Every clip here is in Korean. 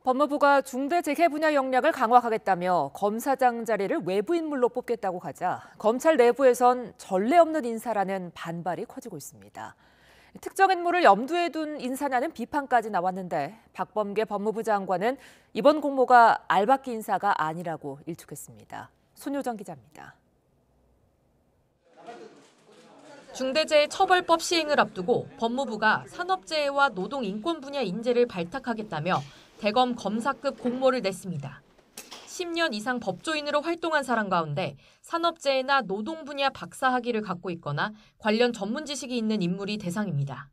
법무부가 중대재해 분야 역량을 강화하겠다며 검사장 자리를 외부 인물로 뽑겠다고 하자 검찰 내부에선 전례 없는 인사라는 반발이 커지고 있습니다. 특정 인물을 염두에 둔 인사냐는 비판까지 나왔는데 박범계 법무부 장관은 이번 공모가 알박기 인사가 아니라고 일축했습니다. 손효정 기자입니다. 중대재해처벌법 시행을 앞두고 법무부가 산업재해와 노동인권 분야 인재를 발탁하겠다며 대검 검사급 공모를 냈습니다. 10년 이상 법조인으로 활동한 사람 가운데 산업재해나 노동 분야 박사 학위를 갖고 있거나 관련 전문 지식이 있는 인물이 대상입니다.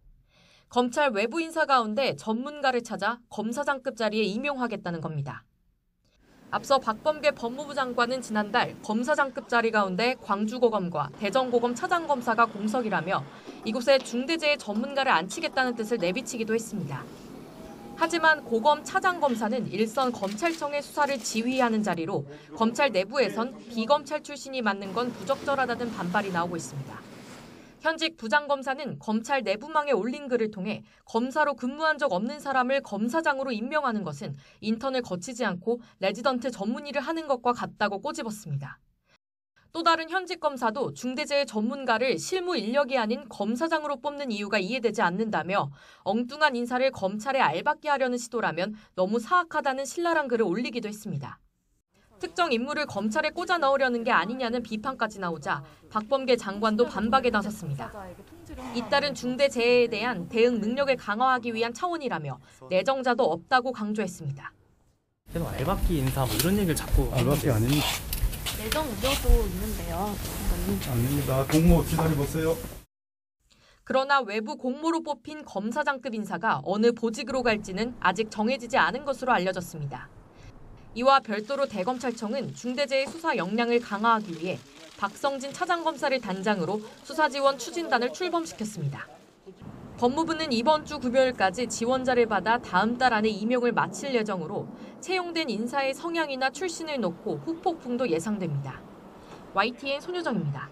검찰 외부 인사 가운데 전문가를 찾아 검사장급 자리에 임용하겠다는 겁니다. 앞서 박범계 법무부 장관은 지난달 검사장급 자리 가운데 광주고검과 대전고검 차장검사가 공석이라며 이곳에 중대재해 전문가를 안치겠다는 뜻을 내비치기도 했습니다. 하지만 고검 차장검사는 일선 검찰청의 수사를 지휘하는 자리로 검찰 내부에선 비검찰 출신이 맡는 건 부적절하다는 반발이 나오고 있습니다. 현직 부장검사는 검찰 내부망에 올린 글을 통해 검사로 근무한 적 없는 사람을 검사장으로 임명하는 것은 인턴을 거치지 않고 레지던트 전문 일을 하는 것과 같다고 꼬집었습니다. 또 다른 현직 검사도 중대재해 전문가를 실무 인력이 아닌 검사장으로 뽑는 이유가 이해되지 않는다며 엉뚱한 인사를 검찰에 알박기 하려는 시도라면 너무 사악하다는 신랄한 글을 올리기도 했습니다. 특정 인물을 검찰에 꽂아 넣으려는 게 아니냐는 비판까지 나오자 박범계 장관도 반박에 나섰습니다. 잇따른 중대재해에 대한 대응 능력을 강화하기 위한 차원이라며 내정자도 없다고 강조했습니다. 계속 알박기 인사 이런 얘기를 자꾸 알박기 아닙니다. 내정 우려도 있는데요. 아닙니다. 공모 기다려보세요. 그러나 외부 공모로 뽑힌 검사장급 인사가 어느 보직으로 갈지는 아직 정해지지 않은 것으로 알려졌습니다. 이와 별도로 대검찰청은 중대재해 수사 역량을 강화하기 위해 박성진 차장검사를 단장으로 수사지원 추진단을 출범시켰습니다. 법무부는 이번 주 금요일까지 지원자를 받아 다음 달 안에 임용을 마칠 예정으로 채용된 인사의 성향이나 출신을 놓고 후폭풍도 예상됩니다. YTN 손효정입니다.